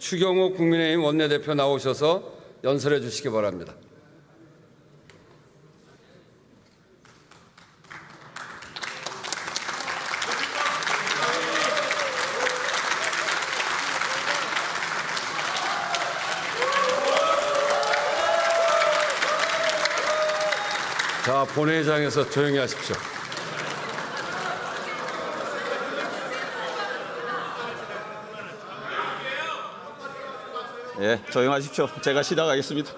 추경호 국민의힘 원내대표 나오셔서 연설해 주시기 바랍니다. 자, 본회의장에서 조용히 하십시오. 예, 조용하십시오. 제가 시작하겠습니다.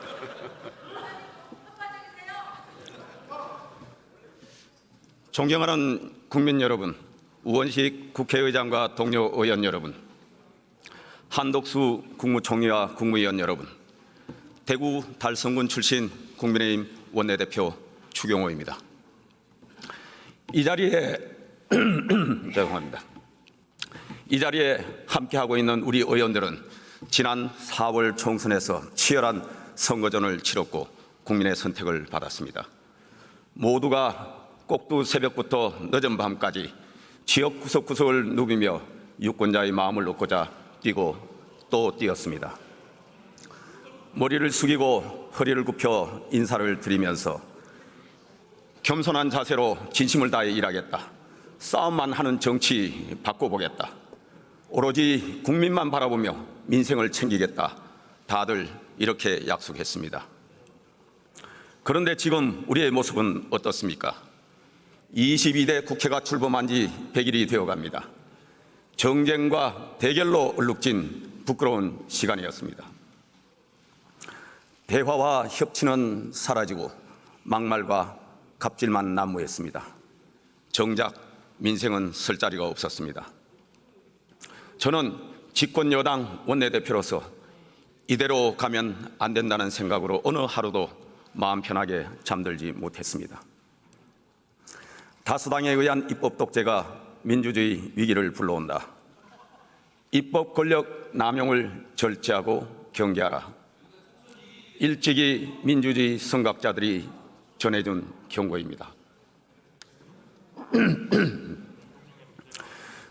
존경하는 국민 여러분, 우원식 국회의장과 동료 의원 여러분, 한덕수 국무총리와 국무위원 여러분, 대구 달성군 출신 국민의힘 원내대표 추경호입니다. 이 자리에 죄송합니다. 이 자리에 함께하고 있는 우리 의원들은 지난 4월 총선에서 치열한 선거전을 치렀고 국민의 선택을 받았습니다. 모두가 꼭두 새벽부터 늦은 밤까지 지역 구석구석을 누비며 유권자의 마음을 얻고자 뛰고 또 뛰었습니다. 머리를 숙이고 허리를 굽혀 인사를 드리면서 겸손한 자세로 진심을 다해 일하겠다. 싸움만 하는 정치 바꿔보겠다. 오로지 국민만 바라보며 민생을 챙기겠다. 다들 이렇게 약속했습니다. 그런데 지금 우리의 모습은 어떻습니까? 22대 국회가 출범한 지 100일이 되어갑니다. 정쟁과 대결로 얼룩진 부끄러운 시간이었습니다. 대화와 협치는 사라지고 막말과 갑질만 난무했습니다. 정작 민생은 설 자리가 없었습니다. 저는 집권 여당 원내대표로서 이대로 가면 안 된다는 생각으로 어느 하루도 마음 편하게 잠들지 못했습니다. 다수당에 의한 입법 독재가 민주주의 위기를 불러온다. 입법 권력 남용을 절제하고 경계하라. 일찍이 민주주의 선각자들이 전해준 경고입니다.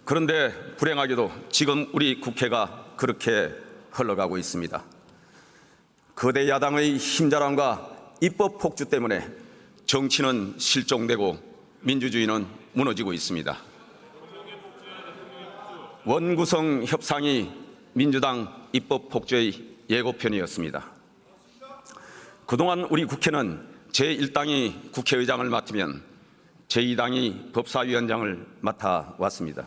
그런데 불행하게도 지금 우리 국회가 그렇게 흘러가고 있습니다. 거대 야당의 힘자랑과 입법 폭주 때문에 정치는 실종되고 민주주의는 무너지고 있습니다. 원구성 협상이 민주당 입법 폭주의 예고편이었습니다. 그동안 우리 국회는 제1당이 국회의장을 맡으면 제2당이 법사위원장을 맡아왔습니다.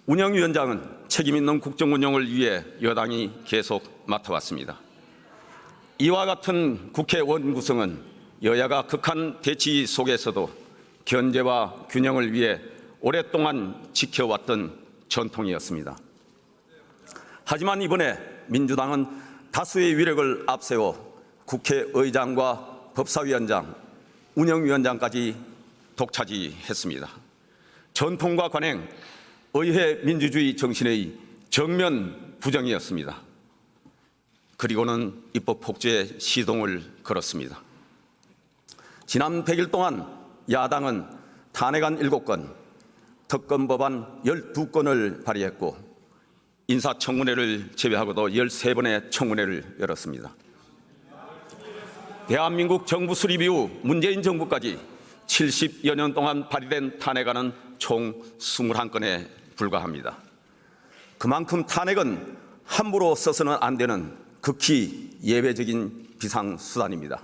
운영위원장은 책임있는 국정운영을 위해 여당이 계속 맡아왔습니다. 이와 같은 국회 원구성은 여야가 극한 대치 속에서도 견제와 균형을 위해 오랫동안 지켜왔던 전통이었습니다. 하지만 이번에 민주당은 다수의 위력을 앞세워 국회의장과 법사위원장, 운영위원장까지 독차지했습니다. 전통과 관행, 의회 민주주의 정신의 정면 부정이었습니다. 그리고는 입법 폭주의 시동을 걸었습니다. 지난 100일 동안 야당은 탄핵안 7건, 특검법안 12건을 발의했고 인사청문회를 제외하고도 13번의 청문회를 열었습니다. 대한민국 정부 수립 이후 문재인 정부까지 70여 년 동안 발의된 탄핵안은 총 21건에 불과합니다. 그만큼 탄핵은 함부로 써서는 안 되는 극히 예외적인 비상수단입니다.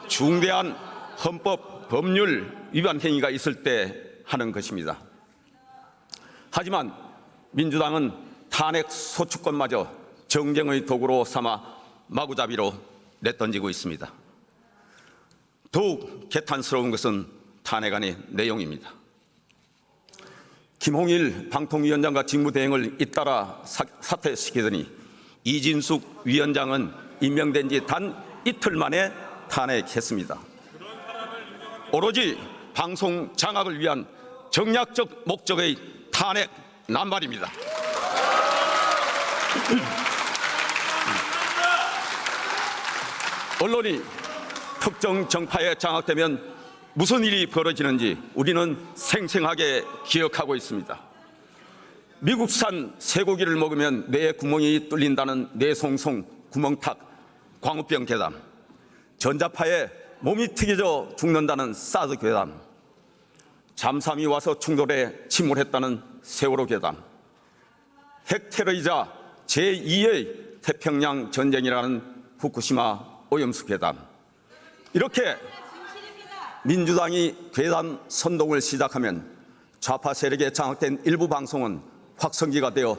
중대한 헌법, 법률 위반 행위가 있을 때 하는 것입니다. 하지만 민주당은 탄핵 소추권마저 정쟁의 도구로 삼아 마구잡이로 내던지고 있습니다. 더욱 개탄스러운 것은 탄핵안의 내용입니다. 김홍일 방통위원장과 직무대행을 잇따라 사퇴시키더니 이진숙 위원장은 임명된 지 단 이틀 만에 탄핵했습니다. 오로지 방송 장악을 위한 정략적 목적의 탄핵 남발입니다. 언론이 특정 정파에 장악되면 무슨 일이 벌어지는지 우리는 생생하게 기억하고 있습니다. 미국산 쇠고기를 먹으면 뇌에 구멍이 뚫린다는 뇌송송, 구멍탁, 광우병 괴담, 전자파에 몸이 튀겨져 죽는다는 사드 괴담, 잠수함이 와서 충돌해 침몰했다는 세월호 괴담, 핵테러이자 제2의 태평양 전쟁이라는 후쿠시마 오염수 괴담, 이렇게 민주당이 괴담 선동을 시작하면 좌파 세력에 장악된 일부 방송은 확성기가 되어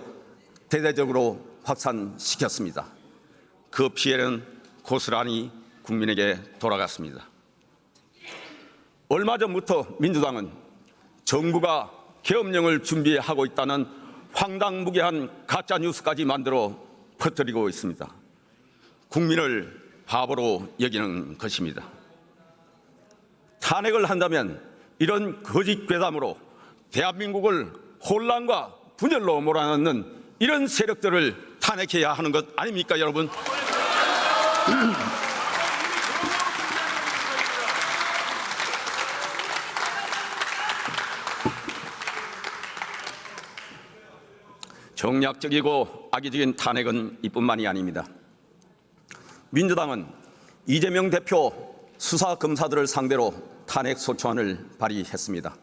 대대적으로 확산시켰습니다. 그 피해는 고스란히 국민에게 돌아갔습니다. 얼마 전부터 민주당은 정부가 계엄령을 준비하고 있다는 황당무계한 가짜뉴스까지 만들어 퍼뜨리고 있습니다. 국민을 바보로 여기는 것입니다. 탄핵을 한다면 이런 거짓 괴담으로 대한민국을 혼란과 분열로 몰아넣는 이런 세력들을 탄핵해야 하는 것 아닙니까, 여러분? 정략적이고 악의적인 탄핵은 이뿐만이 아닙니다. 민주당은 이재명 대표 수사 검사들을 상대로 탄핵 소추안을 발의했습니다.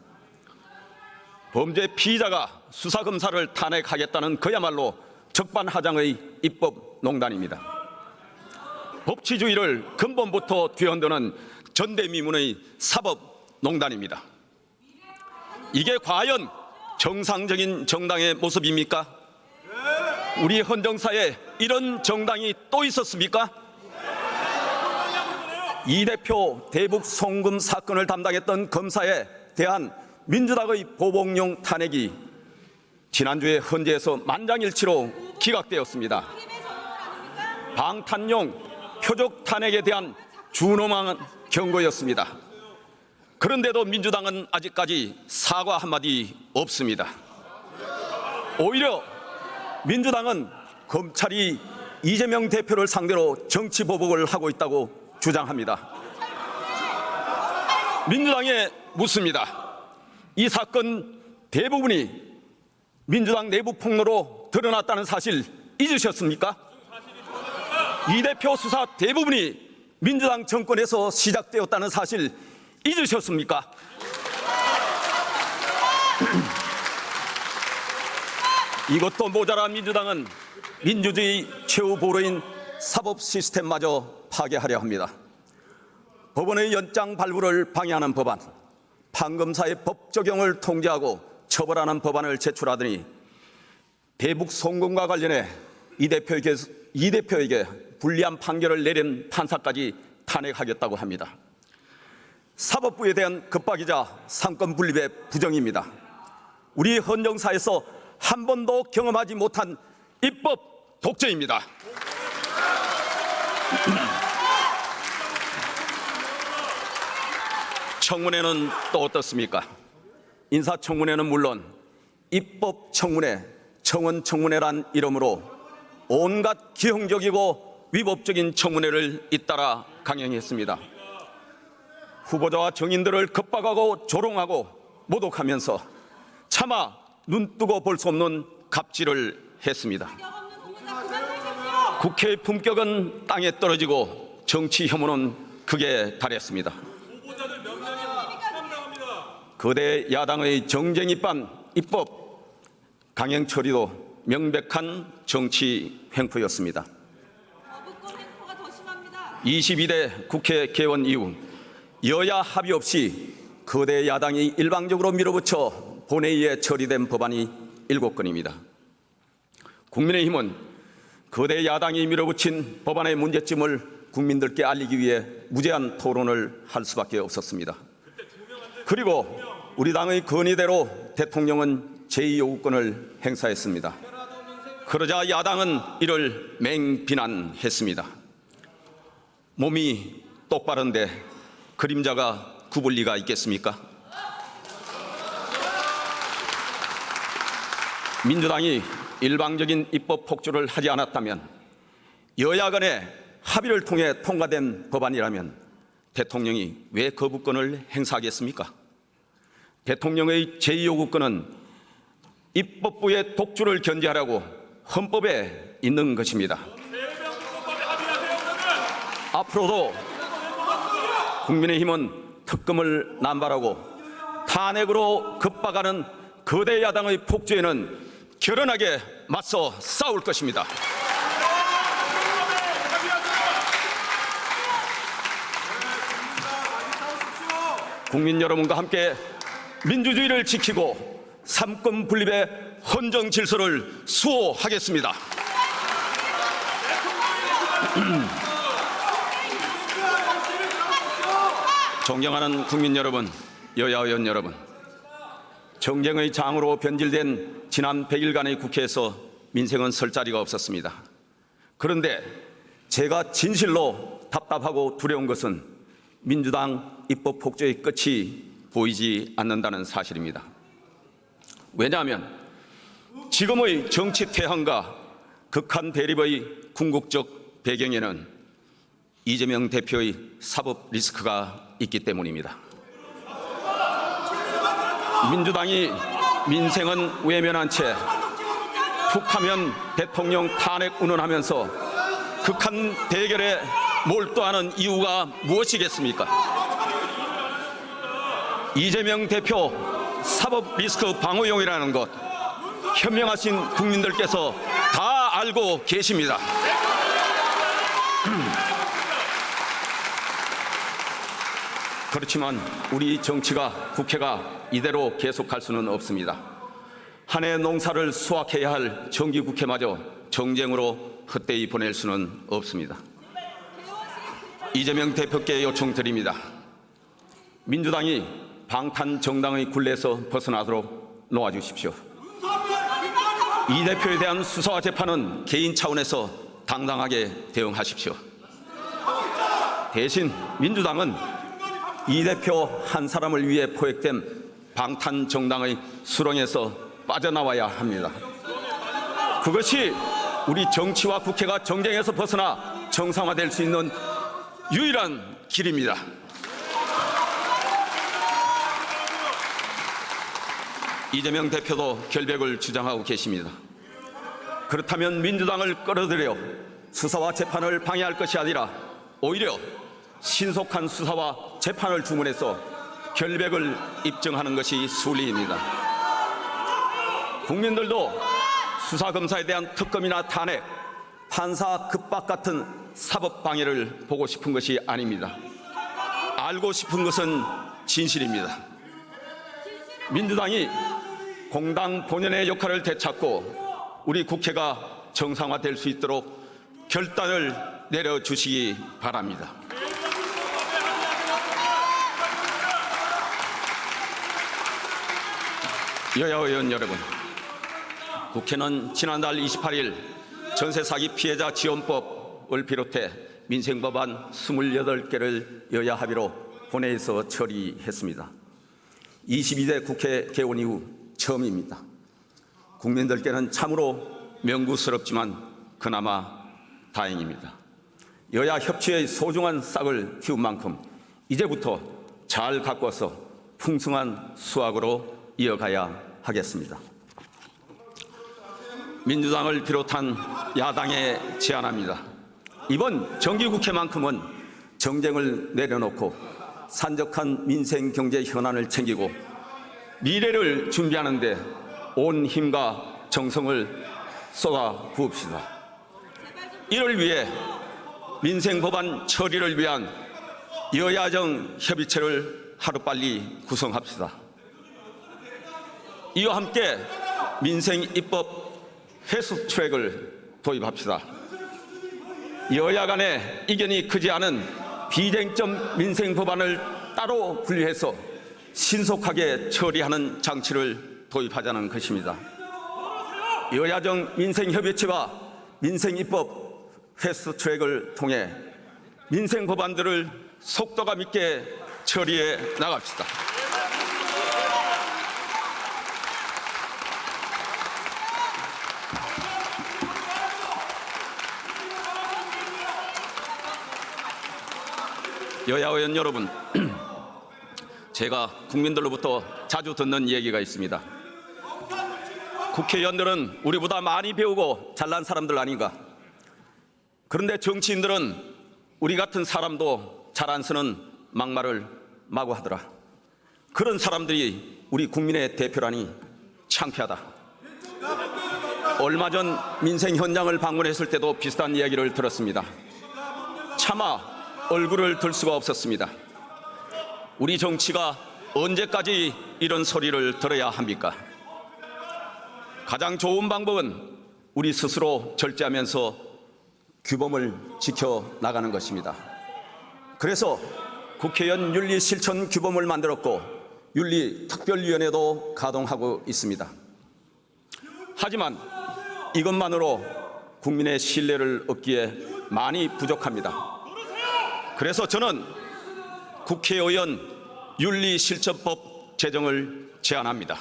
범죄 피의자가 수사 검사를 탄핵하겠다는 그야말로 적반하장의 입법 농단입니다. 법치주의를 근본부터 뒤흔드는 전대미문의 사법 농단입니다. 이게 과연 정상적인 정당의 모습입니까? 우리 헌정사에 이런 정당이 또 있었습니까? 이 대표 대북 송금 사건을 담당했던 검사에 대한 민주당의 보복용 탄핵이 지난주에 헌재에서 만장일치로 기각되었습니다. 방탄용 표적 탄핵에 대한 준엄한 경고였습니다. 그런데도 민주당은 아직까지 사과 한마디 없습니다. 오히려 민주당은 검찰이 이재명 대표를 상대로 정치 보복을 하고 있다고 주장합니다. 민주당에 묻습니다. 이 사건 대부분이 민주당 내부 폭로로 드러났다는 사실 잊으셨습니까? 이 대표 수사 대부분이 민주당 정권에서 시작되었다는 사실 잊으셨습니까? 이것도 모자라 민주당은 민주주의 최후 보루인 사법 시스템마저 파괴하려 합니다. 법원의 연장 발부를 방해하는 법안, 판검사의 법 적용을 통제하고 처벌하는 법안을 제출하더니 대북 송금과 관련해 이 대표에게 불리한 판결을 내린 판사까지 탄핵하겠다고 합니다. 사법부에 대한 급박이자 상권 분립의 부정입니다. 우리 헌정사에서 한 번도 경험하지 못한 입법 독재입니다. 청문회는 또 어떻습니까? 인사청문회는 물론 입법청문회, 청원청문회란 이름으로 온갖 기형적이고 위법적인 청문회를 잇따라 강행했습니다. 후보자와 정인들을 겁박하고 조롱하고 모독하면서 차마 눈뜨고 볼 수 없는 갑질을 했습니다. 국회의 품격은 땅에 떨어지고 정치 혐오는 극에 달했습니다. 거대 야당의 정쟁입반 입법 강행 처리도 명백한 정치 횡포였습니다. 22대 국회 개원 이후 여야 합의 없이 거대 야당이 일방적으로 밀어붙여 본회의에 처리된 법안이 7건입니다. 국민의힘은 거대 야당이 밀어붙인 법안의 문제점을 국민들께 알리기 위해 무제한 토론을 할 수밖에 없었습니다. 그리고 우리 당의 건의대로 대통령은 제2요구권을 행사했습니다. 그러자 야당은 이를 맹비난했습니다. 몸이 똑바른데 그림자가 굽을 리가 있겠습니까? 민주당이 일방적인 입법 폭주를 하지 않았다면, 여야 간의 합의를 통해 통과된 법안이라면 대통령이 왜 거부권을 행사하겠습니까? 대통령의 제2요구권은 입법부의 독주를 견제하라고 헌법에 있는 것입니다. 앞으로도 국민의힘은 특검을 남발하고 탄핵으로 급박하는 거대 야당의 폭주에는 결연하게 맞서 싸울 것입니다. 국민 여러분과 함께 민주주의를 지키고 삼권 분립의 헌정 질서를 수호하겠습니다. 존경하는 국민 여러분, 여야 의원 여러분, 정쟁의 장으로 변질된 지난 100일간의 국회에서 민생은 설 자리가 없었습니다. 그런데 제가 진실로 답답하고 두려운 것은 민주당 입법 폭주의 끝이 보이지 않는다는 사실입니다. 왜냐하면 지금의 정치 태양과 극한 대립의 궁극적 배경에는 이재명 대표의 사법 리스크가 있기 때문입니다. 민주당이 민생은 외면한 채 툭하면 대통령 탄핵 운운하면서 극한 대결에 몰두하는 이유가 무엇이겠습니까? 이재명 대표 사법 리스크 방어용이라는 것 현명하신 국민들께서 다 알고 계십니다. 그렇지만 우리 정치가, 국회가 이대로 계속할 수는 없습니다. 한 해 농사를 수확해야 할 정기국회마저 정쟁으로 헛되이 보낼 수는 없습니다. 이재명 대표께 요청드립니다. 민주당이 방탄정당의 굴레에서 벗어나도록 놓아주십시오. 이 대표에 대한 수사와 재판은 개인 차원에서 당당하게 대응하십시오. 대신 민주당은 이 대표 한 사람을 위해 포획된 방탄정당의 수렁에서 빠져나와야 합니다. 그것이 우리 정치와 국회가 정쟁에서 벗어나 정상화될 수 있는 유일한 길입니다. 이재명 대표도 결백을 주장하고 계십니다. 그렇다면 민주당을 끌어들여 수사와 재판을 방해할 것이 아니라 오히려 신속한 수사와 재판을 주문해서 결백을 입증하는 것이 순리입니다. 국민들도 수사검사에 대한 특검이나 탄핵, 판사 급박 같은 사법 방해를 보고 싶은 것이 아닙니다. 알고 싶은 것은 진실입니다. 민주당이 공당 본연의 역할을 되찾고 우리 국회가 정상화될 수 있도록 결단을 내려주시기 바랍니다. 여야 의원 여러분, 국회는 지난달 28일 전세 사기 피해자 지원법을 비롯해 민생법안 28개를 여야 합의로 본회의에서 처리했습니다. 22대 국회 개원 이후 처음입니다. 국민들께는 참으로 명구스럽지만 그나마 다행입니다. 여야 협치의 소중한 싹을 틔운 만큼 이제부터 잘 가꿔서 풍성한 수확으로 이어가야 하겠습니다. 민주당을 비롯한 야당에 제안합니다. 이번 정기국회만큼은 정쟁을 내려놓고 산적한 민생 경제 현안을 챙기고 미래를 준비하는 데 온 힘과 정성을 쏟아 부읍시다. 이를 위해 민생 법안 처리를 위한 여야정 협의체를 하루빨리 구성합시다. 이와 함께 민생 입법 패스트트랙을 도입합시다. 여야 간의 이견이 크지 않은 비쟁점 민생 법안을 따로 분리해서 신속하게 처리하는 장치를 도입하자는 것입니다. 여야정 민생협의체와 민생입법 패스트트랙을 통해 민생 법안들을 속도감 있게 처리해 나갑시다. 여야 의원 여러분, 제가 국민들로부터 자주 듣는 얘기가 있습니다. 국회의원들은 우리보다 많이 배우고 잘난 사람들 아닌가? 그런데 정치인들은 우리 같은 사람도 잘 안 쓰는 막말을 마구 하더라. 그런 사람들이 우리 국민의 대표라니 창피하다. 얼마 전 민생 현장을 방문했을 때도 비슷한 이야기를 들었습니다. 차마 얼굴을 들 수가 없었습니다. 우리 정치가 언제까지 이런 소리를 들어야 합니까? 가장 좋은 방법은 우리 스스로 절제하면서 규범을 지켜나가는 것입니다. 그래서 국회의원 윤리실천 규범을 만들었고 윤리특별위원회도 가동하고 있습니다. 하지만 이것만으로 국민의 신뢰를 얻기에 많이 부족합니다. 그래서 저는 국회의원 윤리실천법 제정을 제안합니다.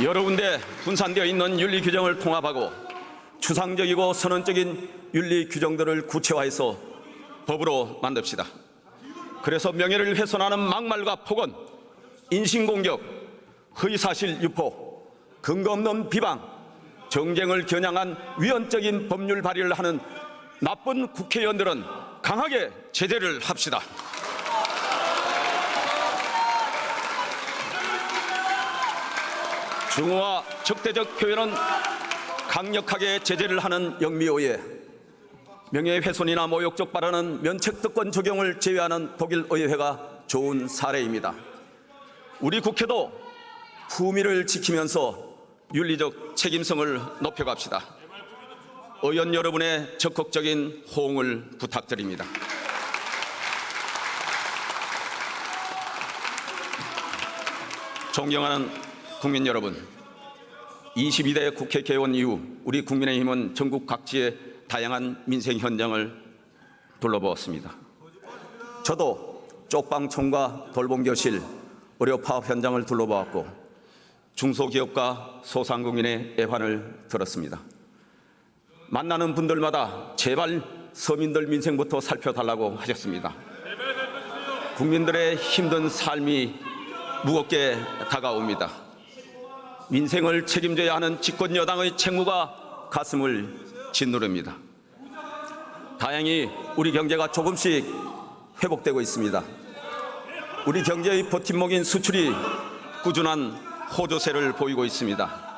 여러 군데 분산되어 있는 윤리 규정을 통합하고 추상적이고 선언적인 윤리 규정들을 구체화해서 법으로 만듭시다. 그래서 명예를 훼손하는 막말과 폭언, 인신공격, 허위사실 유포, 근거 없는 비방, 정쟁을 겨냥한 위헌적인 법률 발의를 하는 나쁜 국회의원들은 강하게 제재를 합시다. 중후와 적대적 표현은 강력하게 제재를 하는 영미의회, 명예훼손이나 모욕적 발언은 면책특권 적용을 제외하는 독일 의회가 좋은 사례입니다. 우리 국회도 품위를 지키면서 윤리적 책임성을 높여갑시다. 의원 여러분의 적극적인 호응을 부탁드립니다. 존경하는 국민 여러분, 22대 국회 개원 이후 우리 국민의힘은 전국 각지의 다양한 민생 현장을 둘러보았습니다. 저도 쪽방촌과 돌봄교실, 의료파업 현장을 둘러보았고 중소기업과 소상공인의 애환을 들었습니다. 만나는 분들마다 제발 서민들 민생부터 살펴달라고 하셨습니다. 국민들의 힘든 삶이 무겁게 다가옵니다. 민생을 책임져야 하는 집권 여당의 책무가 가슴을 짓누릅니다. 다행히 우리 경제가 조금씩 회복되고 있습니다. 우리 경제의 버팀목인 수출이 꾸준한 호조세를 보이고 있습니다.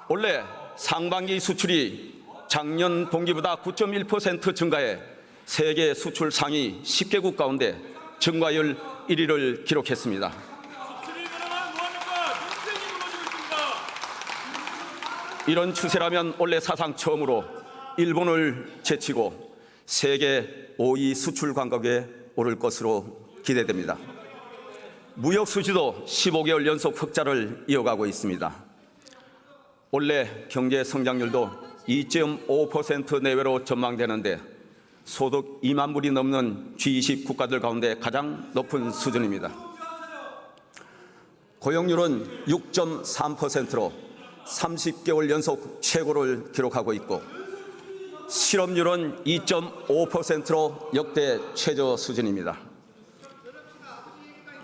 올해 상반기 수출이 작년 동기보다 9.1% 증가해 세계 수출 상위 10개국 가운데 증가율 1위를 기록했습니다. 이런 추세라면 올해 사상 처음으로 일본을 제치고 세계 5위 수출 관광에 오를 것으로 기대됩니다. 무역 수지도 15개월 연속 흑자를 이어가고 있습니다. 올해 경제 성장률도 2.5% 내외로 전망되는데 소득 2만 불이 넘는 G20 국가들 가운데 가장 높은 수준입니다. 고용률은 6.3%로 30개월 연속 최고를 기록하고 있고 실업률은 2.5%로 역대 최저 수준입니다.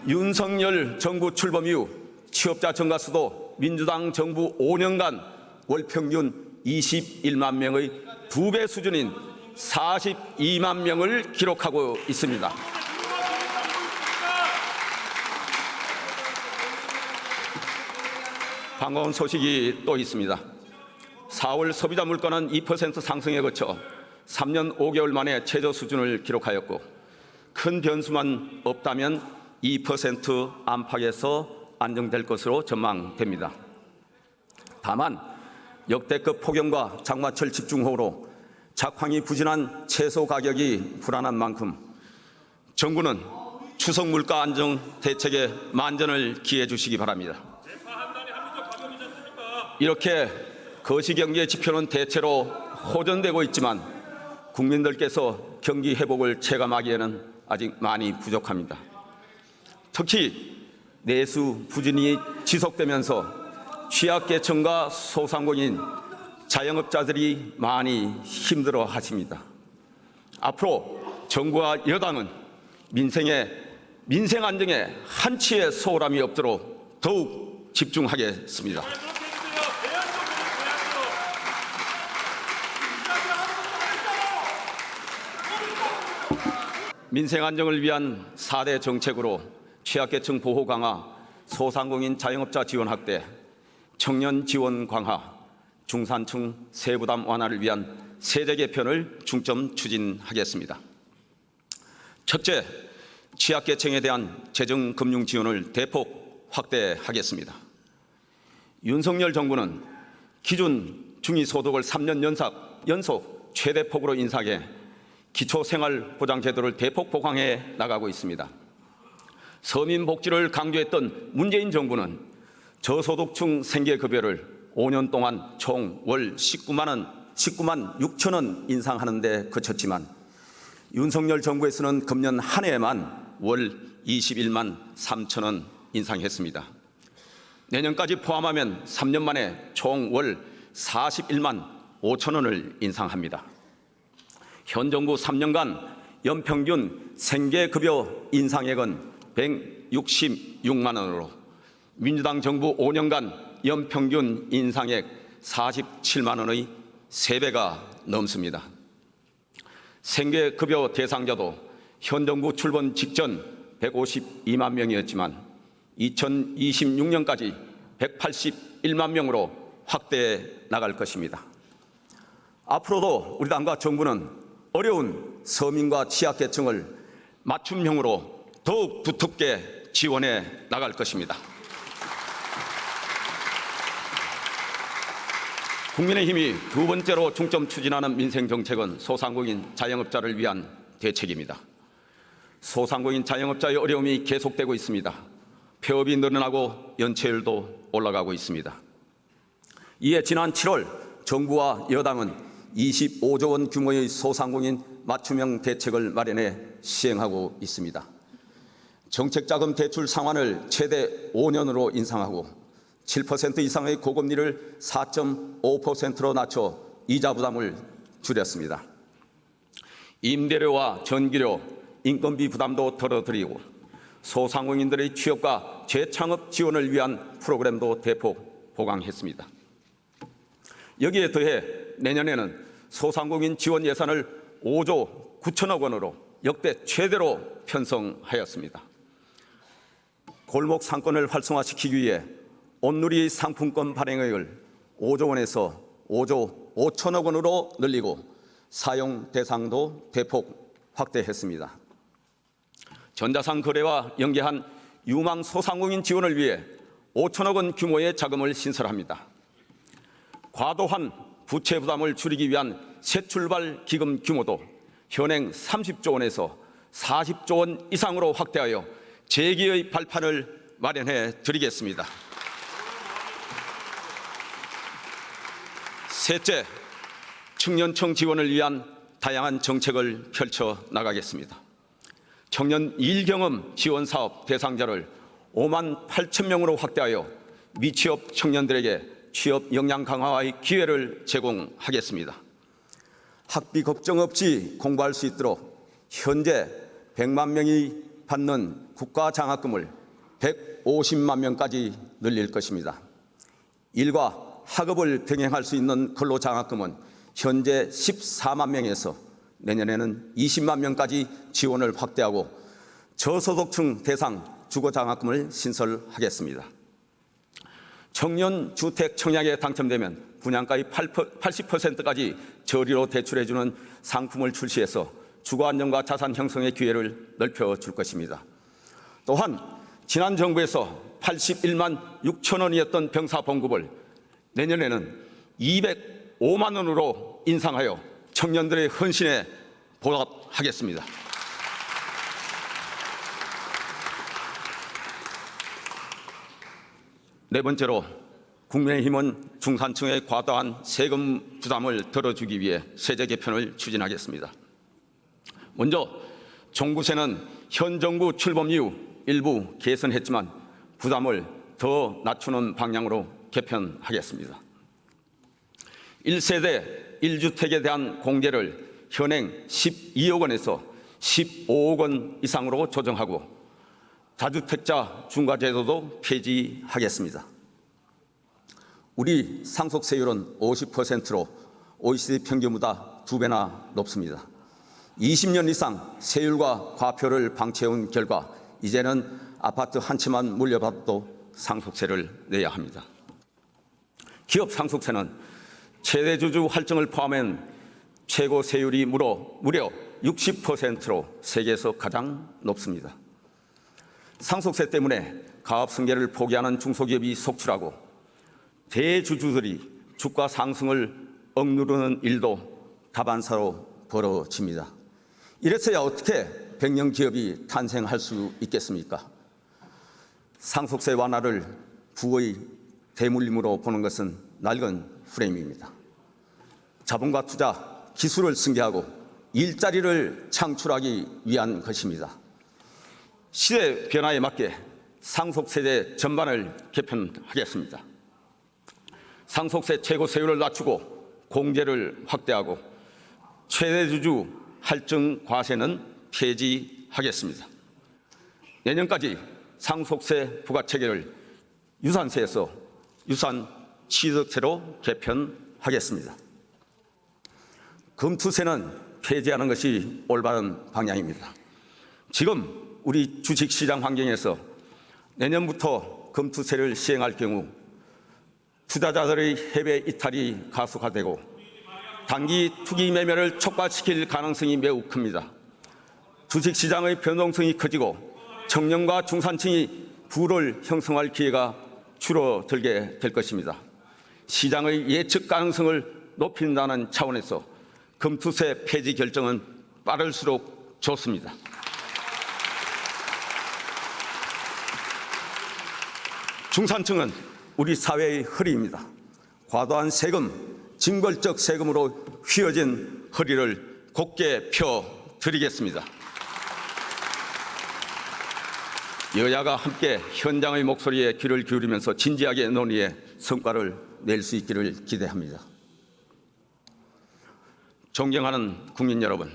윤석열 정부 출범 이후 취업자 증가 수도 민주당 정부 5년간 월 평균 21만 명의 2배 수준인 42만 명을 기록하고 있습니다. 반가운 소식이 또 있습니다. 4월 소비자 물가는 2% 상승에 거쳐 3년 5개월 만에 최저 수준을 기록하였고 큰 변수만 없다면 2% 안팎에서 안정될 것으로 전망됩니다. 다만 역대급 폭염과 장마철 집중호우로 작황이 부진한 채소 가격이 불안한 만큼 정부는 추석 물가 안정 대책에 만전을 기해 주시기 바랍니다. 이렇게 거시경제 지표는 대체로 호전되고 있지만 국민들께서 경기 회복을 체감하기에는 아직 많이 부족합니다. 특히 내수 부진이 지속되면서 취약계층과 소상공인, 자영업자들이 많이 힘들어하십니다. 앞으로 정부와 여당은 민생에 민생 안정에 한치의 소홀함이 없도록 더욱 집중하겠습니다. 민생 안정을 위한 4대 정책으로 취약계층 보호 강화, 소상공인 자영업자 지원 확대, 청년 지원 강화, 중산층 세부담 완화를 위한 세제 개편을 중점 추진하겠습니다. 첫째, 취약계층에 대한 재정 금융 지원을 대폭 확대하겠습니다. 윤석열 정부는 기준 중위소득을 3년 연속 최대폭으로 인상해 기초생활보장제도를 대폭 보강해 나가고 있습니다. 서민복지를 강조했던 문재인 정부는 저소득층 생계급여를 5년 동안 총 월 19만 6천 원 인상하는 데 그쳤지만 윤석열 정부에서는 금년 한 해에만 월 21만 3천 원 인상했습니다. 내년까지 포함하면 3년 만에 총 월 41만 5천 원을 인상합니다. 현 정부 3년간 연평균 생계급여 인상액은 166만 원으로 민주당 정부 5년간 연평균 인상액 47만 원의 3배가 넘습니다. 생계급여 대상자도 현 정부 출범 직전 152만 명이었지만 2026년까지 181만 명으로 확대해 나갈 것입니다. 앞으로도 우리 당과 정부는 어려운 서민과 취약계층을 맞춤형으로 더욱 두텁게 지원해 나갈 것입니다. 국민의힘이 두 번째로 중점 추진하는 민생정책은 소상공인 자영업자를 위한 대책입니다. 소상공인 자영업자의 어려움이 계속되고 있습니다. 폐업이 늘어나고 연체율도 올라가고 있습니다. 이에 지난 7월 정부와 여당은 25조 원 규모의 소상공인 맞춤형 대책을 마련해 시행하고 있습니다. 정책자금 대출 상환을 최대 5년으로 인상하고 7% 이상의 고금리를 4.5%로 낮춰 이자 부담을 줄였습니다. 임대료와 전기료, 인건비 부담도 덜어드리고 소상공인들의 취업과 재창업 지원을 위한 프로그램도 대폭 보강했습니다. 여기에 더해 내년에는 소상공인 지원 예산을 5조 9천억 원으로 역대 최대로 편성하였습니다. 골목 상권을 활성화시키기 위해 온누리 상품권 발행액을 5조 원에서 5조 5천억 원으로 늘리고 사용 대상도 대폭 확대했습니다. 전자상 거래와 연계한 유망 소상공인 지원을 위해 5천억 원 규모의 자금을 신설합니다. 과도한 부채 부담을 줄이기 위한 새출발 기금 규모도 현행 30조 원에서 40조 원 이상으로 확대하여 재기의 발판을 마련해 드리겠습니다. 셋째, 청년청 지원을 위한 다양한 정책을 펼쳐 나가겠습니다. 청년 일경험 지원 사업 대상자를 5만 8천 명으로 확대하여 미취업 청년들에게 취업 역량 강화의 기회를 제공하겠습니다. 학비 걱정 없이 공부할 수 있도록 현재 100만 명이 받는 국가장학금을 150만 명까지 늘릴 것입니다. 일과 학업을 병행할 수 있는 근로장학금은 현재 14만 명에서 내년에는 20만 명까지 지원을 확대하고 저소득층 대상 주거장학금을 신설하겠습니다. 청년 주택 청약에 당첨되면 분양가의 80%까지 저리로 대출해주는 상품을 출시해서 주거 안정과 자산 형성의 기회를 넓혀줄 것입니다. 또한 지난 정부에서 81만 6천 원이었던 병사 봉급을 내년에는 205만 원으로 인상하여 청년들의 헌신에 보답하겠습니다. 네 번째로 국민의힘은 중산층의 과다한 세금 부담을 덜어주기 위해 세제 개편을 추진하겠습니다. 먼저 종부세는 현 정부 출범 이후 일부 개선했지만 부담을 더 낮추는 방향으로 개편하겠습니다. 1세대 1주택에 대한 공제를 현행 12억 원에서 15억 원 이상으로 조정하고 다주택자 중과제도도 폐지하겠습니다. 우리 상속세율은 50%로 OECD 평균보다 2배나 높습니다. 20년 이상 세율과 과표를 방치해온 결과 이제는 아파트 한 채만 물려받아도 상속세를 내야 합니다. 기업 상속세는 최대주주 할증을 포함한 최고 세율이 무려 60%로 세계에서 가장 높습니다. 상속세 때문에 가업 승계를 포기하는 중소기업이 속출하고 대주주들이 주가 상승을 억누르는 일도 다반사로 벌어집니다. 이래서야 어떻게 백년 기업이 탄생할 수 있겠습니까? 상속세 완화를 부의 대물림으로 보는 것은 낡은 프레임입니다. 자본과 투자, 기술을 승계하고 일자리를 창출하기 위한 것입니다. 시대 변화에 맞게 상속세제 전반을 개편하겠습니다. 상속세 최고 세율을 낮추고 공제를 확대하고 최대주주 할증 과세는 폐지하겠습니다. 내년까지 상속세 부과체계를 유산세에서 유산 취득세로 개편하겠습니다. 금투세는 폐지하는 것이 올바른 방향입니다. 지금 우리 주식시장 환경에서 내년부터 금투세를 시행할 경우 투자자들의 해외 이탈이 가속화되고 단기 투기 매매를 촉발시킬 가능성이 매우 큽니다. 주식시장의 변동성이 커지고 청년과 중산층이 부를 형성할 기회가 줄어들게 될 것입니다. 시장의 예측 가능성을 높인다는 차원에서 금투세 폐지 결정은 빠를수록 좋습니다. 중산층은 우리 사회의 허리입니다. 과도한 세금, 징벌적 세금으로 휘어진 허리를 곧게 펴드리겠습니다. 여야가 함께 현장의 목소리에 귀를 기울이면서 진지하게 논의해 성과를 낼 수 있기를 기대합니다. 존경하는 국민 여러분,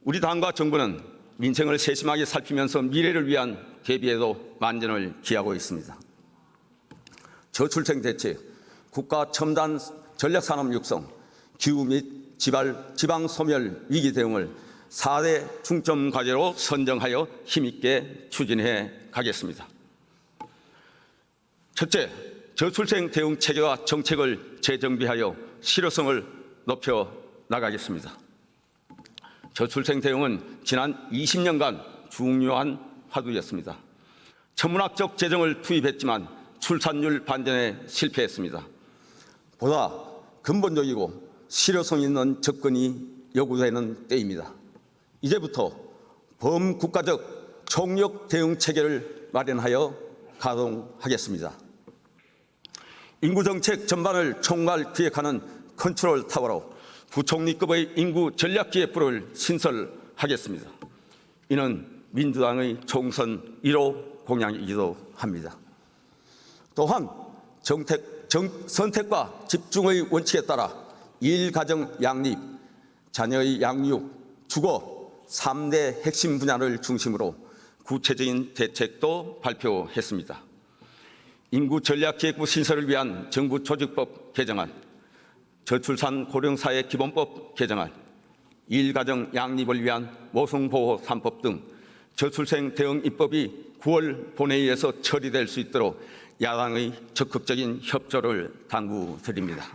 우리 당과 정부는 민생을 세심하게 살피면서 미래를 위한 대비에도 만전을 기하고 있습니다. 저출생 대책, 국가 첨단 전략산업 육성, 기후 및 지방 소멸 위기 대응을 4대 중점 과제로 선정하여 힘있게 추진해 가겠습니다. 첫째, 저출생 대응 체계와 정책을 재정비하여 실효성을 높여 나가겠습니다. 저출생 대응은 지난 20년간 중요한 화두였습니다. 천문학적 재정을 투입했지만 출산율 반전에 실패했습니다. 보다 근본적이고 실효성 있는 접근이 요구되는 때입니다. 이제부터 범국가적 총력 대응 체계를 마련하여 가동하겠습니다. 인구정책 전반을 총괄 기획하는 컨트롤 타워로 부총리급의 인구 전략기획부를 신설하겠습니다. 이는 민주당의 총선 1호 공약이기도 합니다. 또한 선택과 집중의 원칙에 따라 일가정 양립, 자녀의 양육, 주거 3대 핵심 분야를 중심으로 구체적인 대책도 발표했습니다. 인구전략기획부 신설을 위한 정부 조직법 개정안, 저출산 고령사회 기본법 개정안, 일가정 양립을 위한 모성보호 3법 등 저출생 대응 입법이 9월 본회의에서 처리될 수 있도록 야당의 적극적인 협조를 당부드립니다.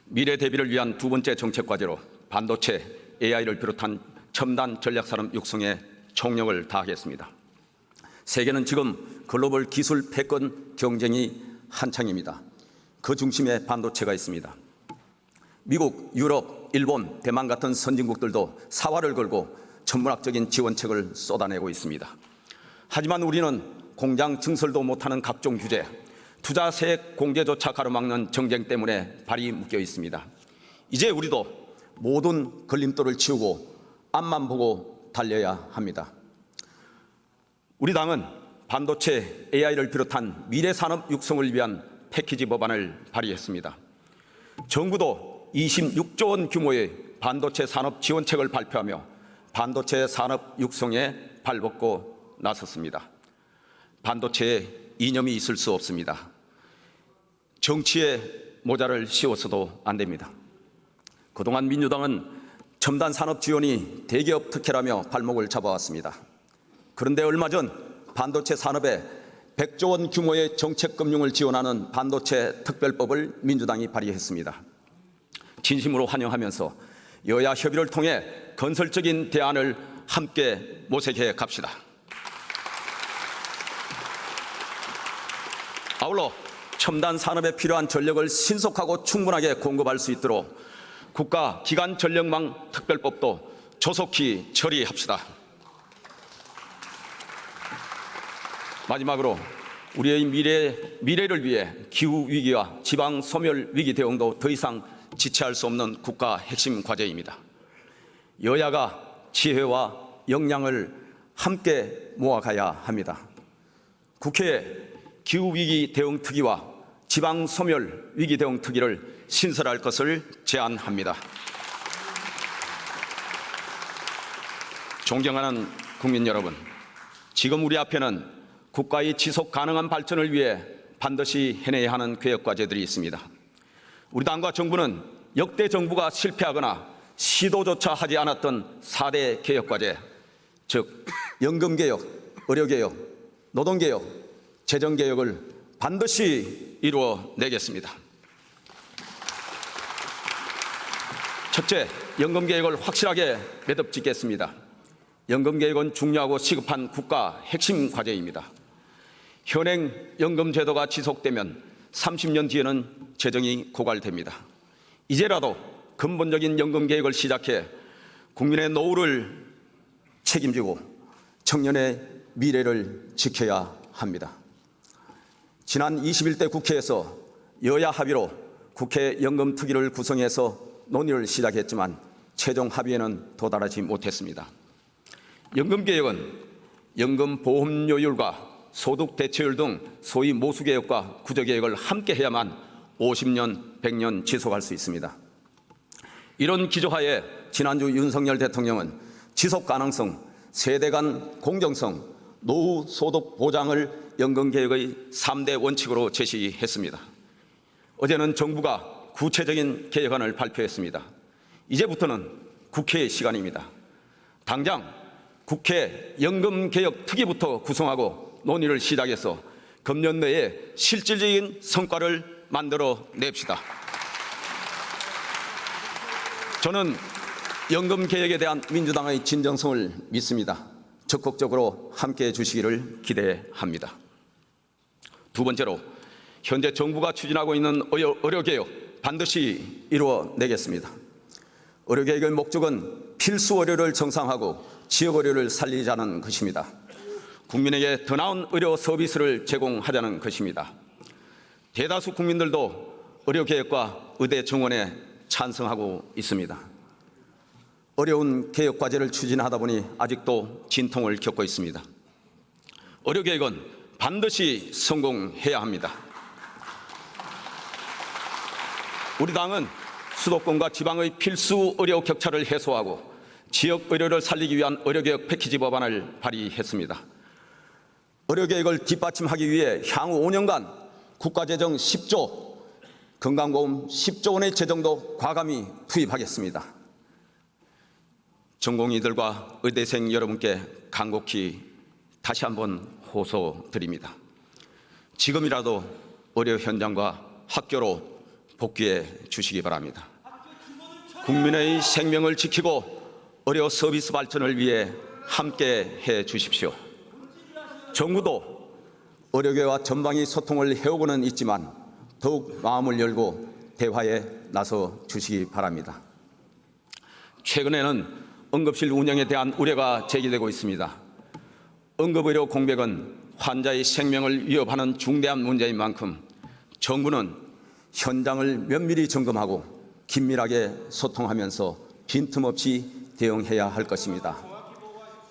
미래 대비를 위한 두 번째 정책 과제로 반도체, AI를 비롯한 첨단 전략산업 육성에 총력을 다하겠습니다. 세계는 지금 글로벌 기술 패권 경쟁이 한창입니다. 그 중심에 반도체가 있습니다. 미국, 유럽, 일본, 대만 같은 선진국들도 사활을 걸고 천문학적인 지원책을 쏟아내고 있습니다. 하지만 우리는 공장 증설도 못하는 각종 규제, 투자 세액 공개조차 가로막는 정쟁 때문에 발이 묶여 있습니다. 이제 우리도 모든 걸림돌을 치우고 앞만 보고 달려야 합니다. 우리 당은 반도체, AI를 비롯한 미래 산업 육성을 위한 패키지 법안을 발의했습니다. 정부도 26조 원 규모의 반도체 산업 지원책을 발표하며 반도체 산업 육성에 발벗고 나섰습니다. 반도체에 이념이 있을 수 없습니다. 정치에 모자를 씌워서도 안 됩니다. 그동안 민주당은 첨단 산업 지원이 대기업 특혜라며 발목을 잡아왔습니다. 그런데 얼마 전 반도체 산업에 100조 원 규모의 정책 금융을 지원하는 반도체 특별법을 민주당이 발의했습니다. 진심으로 환영하면서 여야 협의를 통해 건설적인 대안을 함께 모색해 갑시다. 아울러 첨단 산업에 필요한 전력을 신속하고 충분하게 공급할 수 있도록 국가 기간 전력망 특별법도 조속히 처리합시다. 마지막으로 우리의 미래를 위해 기후 위기와 지방 소멸 위기 대응도 더 이상 지체할 수 없는 국가 핵심 과제입니다. 여야가 지혜와 역량을 함께 모아가야 합니다. 국회에 기후 위기 대응 특위와 지방 소멸 위기 대응 특위를 신설할 것을 제안합니다. 존경하는 국민 여러분, 지금 우리 앞에는 국가의 지속 가능한 발전을 위해 반드시 해내야 하는 개혁 과제들이 있습니다. 우리 당과 정부는 역대 정부가 실패하거나 시도조차 하지 않았던 4대 개혁 과제, 즉 연금개혁, 의료개혁, 노동개혁, 재정개혁을 반드시 이루어내겠습니다. 첫째, 연금개혁을 확실하게 매듭짓겠습니다. 연금개혁은 중요하고 시급한 국가 핵심 과제입니다. 현행 연금제도가 지속되면 30년 뒤에는 재정이 고갈됩니다. 이제라도 근본적인 연금개혁을 시작해 국민의 노후를 책임지고 청년의 미래를 지켜야 합니다. 지난 21대 국회에서 여야 합의로 국회 연금특위를 구성해서 논의를 시작했지만 최종 합의에는 도달하지 못했습니다. 연금개혁은 연금보험료율과 소득대체율 등 소위 모수개혁과 구조개혁을 함께 해야만 50년, 100년 지속할 수 있습니다. 이런 기조하에 지난주 윤석열 대통령은 지속가능성, 세대 간 공정성, 노후 소득 보장을 연금개혁의 3대 원칙으로 제시했습니다. 어제는 정부가 구체적인 개혁안을 발표했습니다. 이제부터는 국회의 시간입니다. 당장 국회 연금개혁 특위부터 구성하고 논의를 시작해서 금년 내에 실질적인 성과를 만들어 냅시다. 저는 연금개혁에 대한 민주당의 진정성을 믿습니다. 적극적으로 함께해 주시기를 기대합니다. 두 번째로, 현재 정부가 추진하고 있는 의료개혁 반드시 이루어내겠습니다. 의료개혁의 목적은 필수 의료를 정상화하고 지역 의료를 살리자는 것입니다. 국민에게 더 나은 의료 서비스를 제공하자는 것입니다. 대다수 국민들도 의료개혁과 의대 정원에 찬성하고 있습니다. 어려운 개혁 과제를 추진하다 보니 아직도 진통을 겪고 있습니다. 의료개혁은 반드시 성공해야 합니다. 우리 당은 수도권과 지방의 필수 의료 격차를 해소하고 지역 의료를 살리기 위한 의료개혁 패키지 법안을 발의했습니다. 의료개혁을 뒷받침하기 위해 향후 5년간 국가재정 10조, 건강보험 10조 원의 재정도 과감히 투입하겠습니다. 전공의들과 의대생 여러분께 간곡히 다시 한번 호소드립니다. 지금이라도 의료 현장과 학교로 복귀해 주시기 바랍니다. 국민의 생명을 지키고 의료 서비스 발전을 위해 함께 해 주십시오. 정부도 의료계와 전방위 소통을 해오고는 있지만 더욱 마음을 열고 대화에 나서 주시기 바랍니다. 최근에는 응급실 운영에 대한 우려가 제기되고 있습니다. 응급의료 공백은 환자의 생명을 위협하는 중대한 문제인 만큼 정부는 현장을 면밀히 점검하고 긴밀하게 소통하면서 빈틈없이 대응해야 할 것입니다.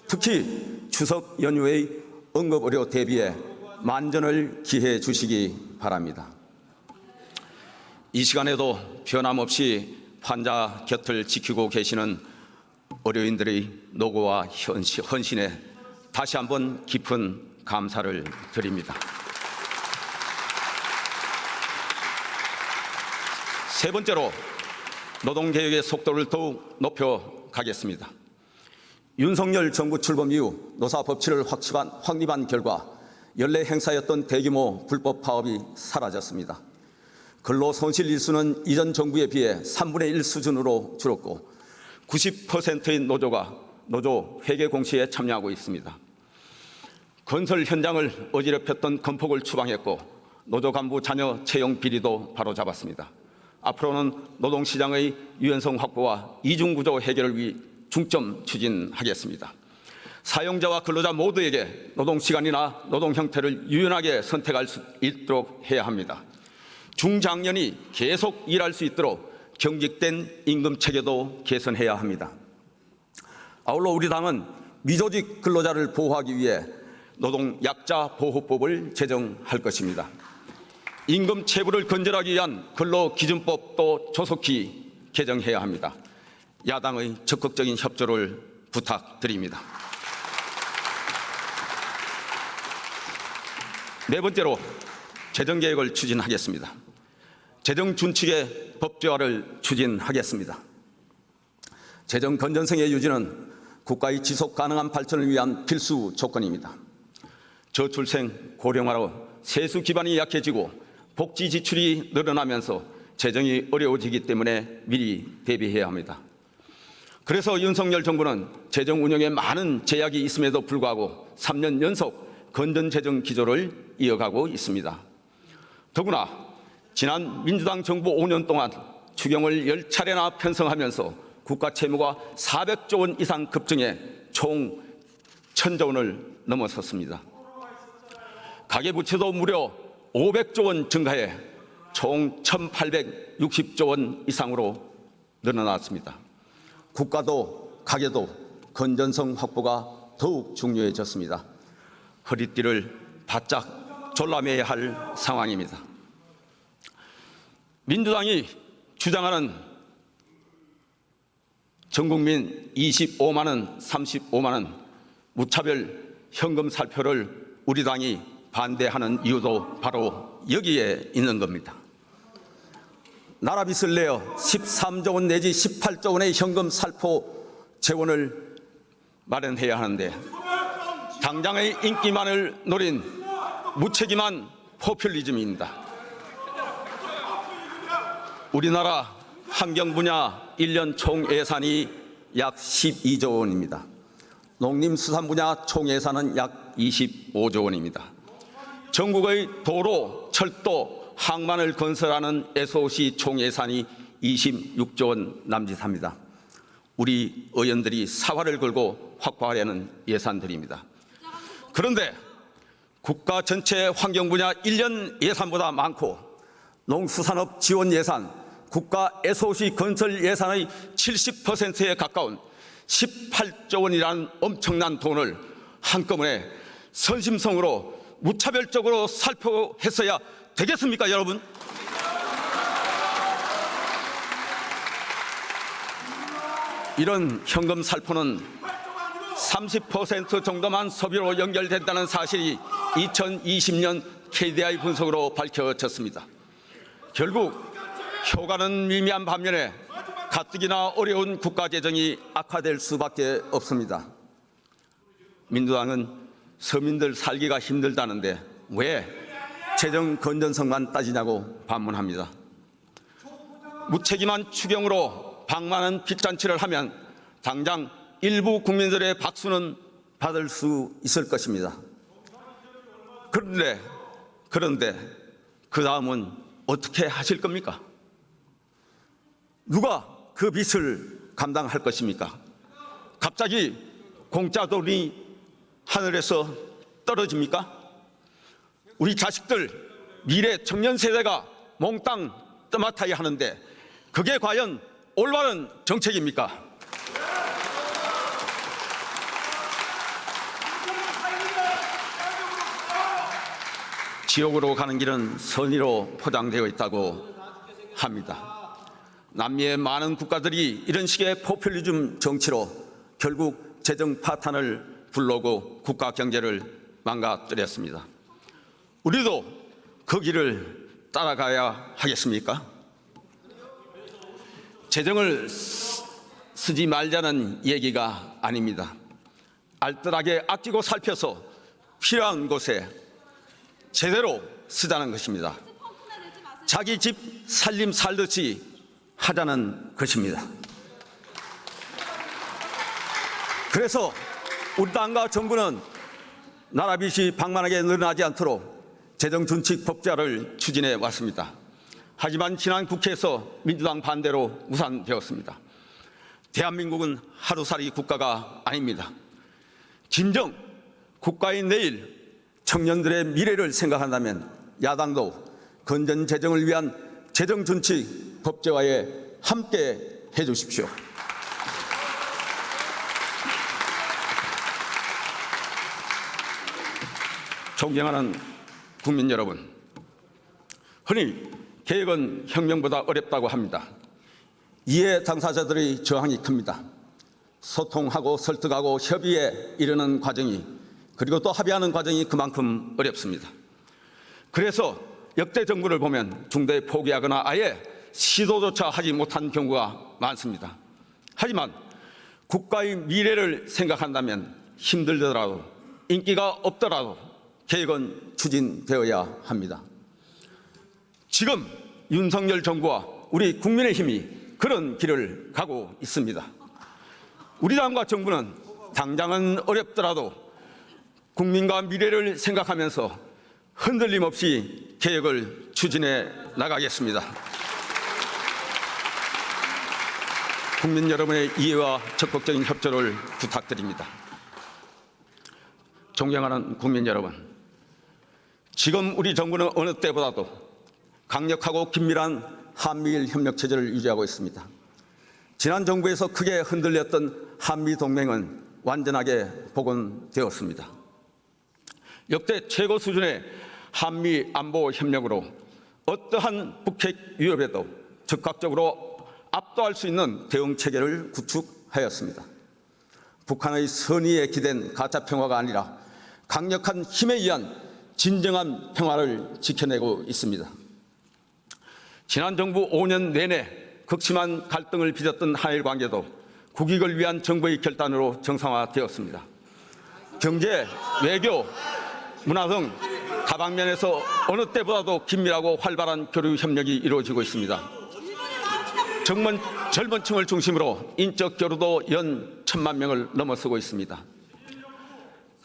특히 추석 연휴의 응급의료 대비에 만전을 기해 주시기 바랍니다. 이 시간에도 변함없이 환자 곁을 지키고 계시는 의료인들의 노고와 헌신에 다시 한번 깊은 감사를 드립니다. 세 번째로 노동개혁의 속도를 더욱 높여가겠습니다. 윤석열 정부 출범 이후 노사 법치를 확립한 결과 연례 행사였던 대규모 불법 파업이 사라졌습니다. 근로 손실 일수는 이전 정부에 비해 3분의 1 수준으로 줄었고 90%의 노조가 노조 회계 공시에 참여하고 있습니다. 건설 현장을 어지럽혔던 건폭을 추방했고 노조 간부 자녀 채용 비리도 바로잡았습니다. 앞으로는 노동시장의 유연성 확보와 이중구조 해결을 위해 중점 추진하겠습니다. 사용자와 근로자 모두에게 노동시간이나 노동 형태를 유연하게 선택할 수 있도록 해야 합니다. 중장년이 계속 일할 수 있도록 경직된 임금 체계도 개선해야 합니다. 아울러 우리 당은 미조직 근로자를 보호하기 위해 노동약자보호법을 제정할 것입니다. 임금 체불을 근절하기 위한 근로기준법도 조속히 개정해야 합니다. 야당의 적극적인 협조를 부탁드립니다. 네 번째로 재정개혁을 추진하겠습니다. 재정준칙의 법제화를 추진하겠습니다. 재정 건전성의 유지는 국가의 지속 가능한 발전을 위한 필수 조건입니다. 저출생, 고령화로 세수 기반이 약해지고 복지 지출이 늘어나면서 재정이 어려워지기 때문에 미리 대비해야 합니다. 그래서 윤석열 정부는 재정 운영에 많은 제약이 있음에도 불구하고 3년 연속 건전재정 기조를 이어가고 있습니다. 더구나 지난 민주당 정부 5년 동안 추경을 10차례나 편성하면서 국가 채무가 400조 원 이상 급증해 총 1000조 원을 넘어섰습니다. 가계부채도 무려 500조 원 증가해 총 1860조 원 이상으로 늘어났습니다. 국가도 가계도 건전성 확보가 더욱 중요해졌습니다. 허리띠를 바짝 졸라매야 할 상황입니다. 민주당이 주장하는 전국민 25만 원, 35만 원 무차별 현금 살표를 우리 당이 반대하는 이유도 바로 여기에 있는 겁니다. 나라 빚을 내어 13조 원 내지 18조 원의 현금 살포 재원을 마련해야 하는데 당장의 인기만을 노린 무책임한 포퓰리즘입니다. 우리나라 환경 분야 1년 총 예산이 약 12조 원입니다. 농림수산 분야 총 예산은 약 25조 원입니다. 전국의 도로, 철도, 항만을 건설하는 SOC 총 예산이 26조 원 남짓합니다. 우리 의원들이 사활을 걸고 확보하려는 예산들입니다. 그런데 국가 전체 환경 분야 1년 예산보다 많고 농수산업 지원 예산, 국가 SOC 건설 예산의 70%에 가까운 18조 원이라는 엄청난 돈을 한꺼번에 선심성으로 무차별적으로 살포했어야 되겠습니까, 여러분? 이런 현금 살포는 30% 정도만 소비로 연결된다는 사실이 2020년 KDI 분석으로 밝혀졌습니다. 결국 효과는 미미한 반면에 가뜩이나 어려운 국가 재정이 악화될 수밖에 없습니다. 민주당은 서민들 살기가 힘들다는데 왜 재정 건전성만 따지냐고 반문합니다. 무책임한 추경으로 방만한 빚잔치를 하면 당장 일부 국민들의 박수는 받을 수 있을 것입니다. 그런데 그 다음은 어떻게 하실 겁니까? 누가 그 빚을 감당할 것입니까? 갑자기 공짜 돈이 하늘에서 떨어집니까? 우리 자식들, 미래 청년 세대가 몽땅 떠맡아야 하는데 그게 과연 올바른 정책입니까? 지옥으로 가는 길은 선의로 포장되어 있다고 합니다. 남미의 많은 국가들이 이런 식의 포퓰리즘 정치로 결국 재정 파탄을 불러오고 국가 경제를 망가뜨렸습니다. 우리도 그 길을 따라가야 하겠습니까? 재정을 쓰지 말자는 얘기가 아닙니다. 알뜰하게 아끼고 살펴서 필요한 곳에 제대로 쓰자는 것입니다. 자기 집 살림 살듯이 하자는 것입니다. 그래서 우리 당과 정부는 나라 빚이 방만하게 늘어나지 않도록 재정준칙법제화를 추진해 왔습니다. 하지만 지난 국회에서 민주당 반대로 무산되었습니다. 대한민국은 하루살이 국가가 아닙니다. 진정 국가의 내일, 청년들의 미래를 생각한다면 야당도 건전 재정을 위한 재정준칙 법제화에 함께 해주십시오. 존경하는 국민 여러분, 흔히 계획은 혁명보다 어렵다고 합니다. 이해 당사자들의 저항이 큽니다. 소통하고 설득하고 협의에 이르는 과정이, 그리고 또 합의하는 과정이 그만큼 어렵습니다. 그래서 역대 정부를 보면 중도에 포기하거나 아예 시도조차 하지 못한 경우가 많습니다. 하지만 국가의 미래를 생각한다면 힘들더라도 인기가 없더라도 계획은 추진되어야 합니다. 지금 윤석열 정부와 우리 국민의힘이 그런 길을 가고 있습니다. 우리 당과 정부는 당장은 어렵더라도 국민과 미래를 생각하면서 흔들림 없이 계획을 추진해 나가겠습니다. 국민 여러분의 이해와 적극적인 협조를 부탁드립니다. 존경하는 국민 여러분, 지금 우리 정부는 어느 때보다도 강력하고 긴밀한 한미일 협력 체제를 유지하고 있습니다. 지난 정부에서 크게 흔들렸던 한미 동맹은 완전하게 복원되었습니다. 역대 최고 수준의 한미 안보 협력으로 어떠한 북핵 위협에도 즉각적으로 압도할 수 있는 대응 체계를 구축하였습니다. 북한의 선의에 기댄 가짜 평화가 아니라 강력한 힘에 의한 진정한 평화를 지켜내고 있습니다. 지난 정부 5년 내내 극심한 갈등을 빚었던 한일 관계도 국익을 위한 정부의 결단으로 정상화되었습니다. 경제, 외교, 문화 등 다방면에서 어느 때보다도 긴밀하고 활발한 교류 협력이 이루어지고 있습니다. 젊은 층을 중심으로 인적 교류도 연 1,000만 명을 넘어서고 있습니다.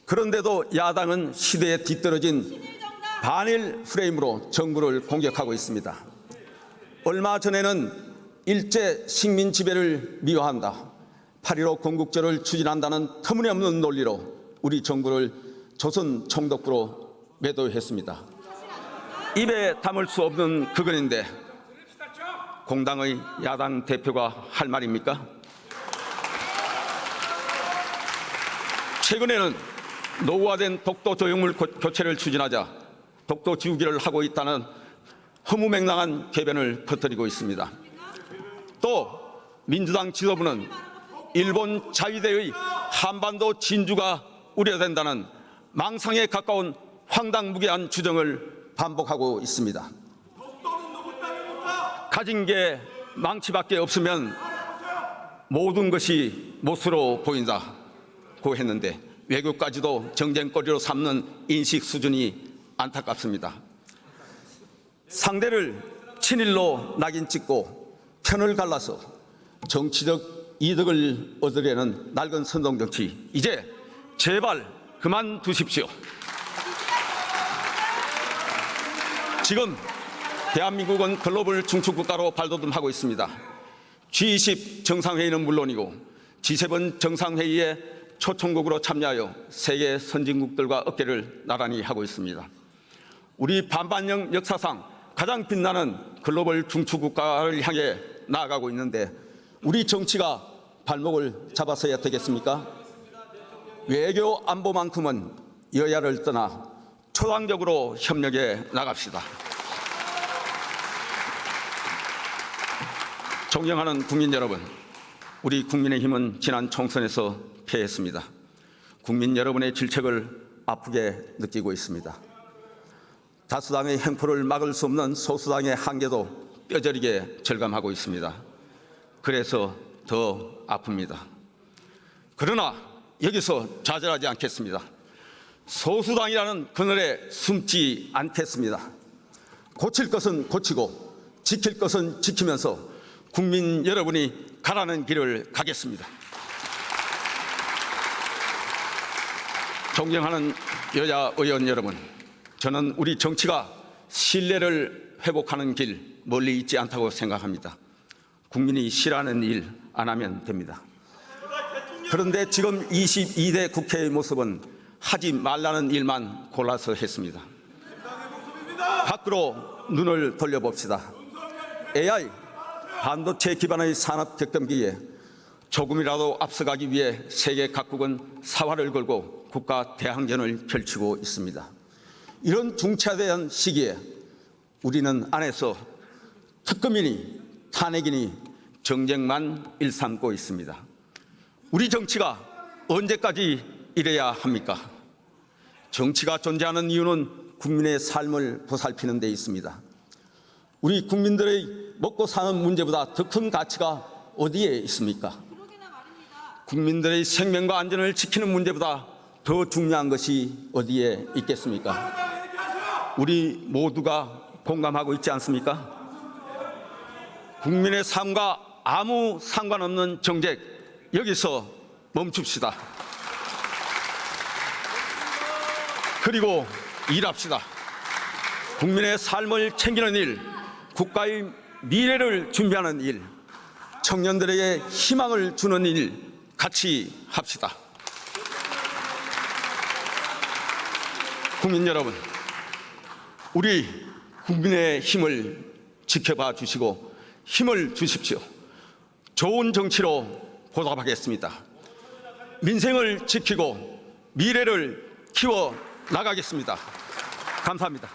그런데도 야당은 시대에 뒤떨어진 반일 프레임으로 정부를 공격하고 있습니다. 얼마 전에는 일제 식민 지배를 미화한다, 8.15 건국절을 추진한다는 터무니없는 논리로 우리 정부를 조선 총독부로 매도했습니다. 입에 담을 수 없는 그건인데 공당의 야당 대표가 할 말입니까? 최근에는 노후화된 독도 조형물 교체를 추진하자 독도 지우기를 하고 있다는 허무맹랑한 궤변을 퍼뜨리고 있습니다. 또 민주당 지도부는 일본 자위대의 한반도 진주가 우려된다는 망상에 가까운 황당무계한 주장을 반복하고 있습니다. 가진 게 망치밖에 없으면 모든 것이 못으로 보인다고 했는데 외교까지도 정쟁거리로 삼는 인식 수준이 안타깝습니다. 상대를 친일로 낙인 찍고 편을 갈라서 정치적 이득을 얻으려는 낡은 선동정치, 이제 제발 그만두십시오. 지금 대한민국은 글로벌 중추국가로 발돋움하고 있습니다. G20 정상회의는 물론이고 G7 정상회의에 초청국으로 참여하여 세계 선진국들과 어깨를 나란히 하고 있습니다. 우리 반반령 역사상 가장 빛나는 글로벌 중추국가를 향해 나아가고 있는데 우리 정치가 발목을 잡아서야 되겠습니까? 외교 안보만큼은 여야를 떠나 초당적으로 협력해 나갑시다. 존경하는 국민 여러분, 우리 국민의힘은 지난 총선에서 패했습니다. 국민 여러분의 질책을 아프게 느끼고 있습니다. 다수당의 횡포를 막을 수 없는 소수당의 한계도 뼈저리게 절감하고 있습니다. 그래서 더 아픕니다. 그러나 여기서 좌절하지 않겠습니다. 소수당이라는 그늘에 숨지 않겠습니다. 고칠 것은 고치고 지킬 것은 지키면서 국민 여러분이 가라는 길을 가겠습니다. 존경하는 여야 의원 여러분, 저는 우리 정치가 신뢰를 회복하는 길 멀리 있지 않다고 생각합니다. 국민이 싫어하는 일 안 하면 됩니다. 그런데 지금 22대 국회의 모습은 하지 말라는 일만 골라서 했습니다. 밖으로 눈을 돌려봅시다. AI, 반도체 기반의 산업 격변기에 조금이라도 앞서가기 위해 세계 각국은 사활을 걸고 국가 대항전을 펼치고 있습니다. 이런 중차대한 시기에 우리는 안에서 특검이니 탄핵이니 정쟁만 일삼고 있습니다. 우리 정치가 언제까지 이래야 합니까? 정치가 존재하는 이유는 국민의 삶을 보살피는 데 있습니다. 우리 국민들의 먹고 사는 문제보다 더 큰 가치가 어디에 있습니까? 국민들의 생명과 안전을 지키는 문제보다 더 중요한 것이 어디에 있겠습니까? 우리 모두가 공감하고 있지 않습니까? 국민의 삶과 아무 상관없는 정책, 여기서 멈춥시다. 그리고 일합시다. 국민의 삶을 챙기는 일, 국가의 미래를 준비하는 일, 청년들에게 희망을 주는 일 같이 합시다. 국민 여러분, 우리 국민의 힘을 지켜봐 주시고 힘을 주십시오. 좋은 정치로 보답하겠습니다. 민생을 지키고 미래를 키워 나가겠습니다. 감사합니다.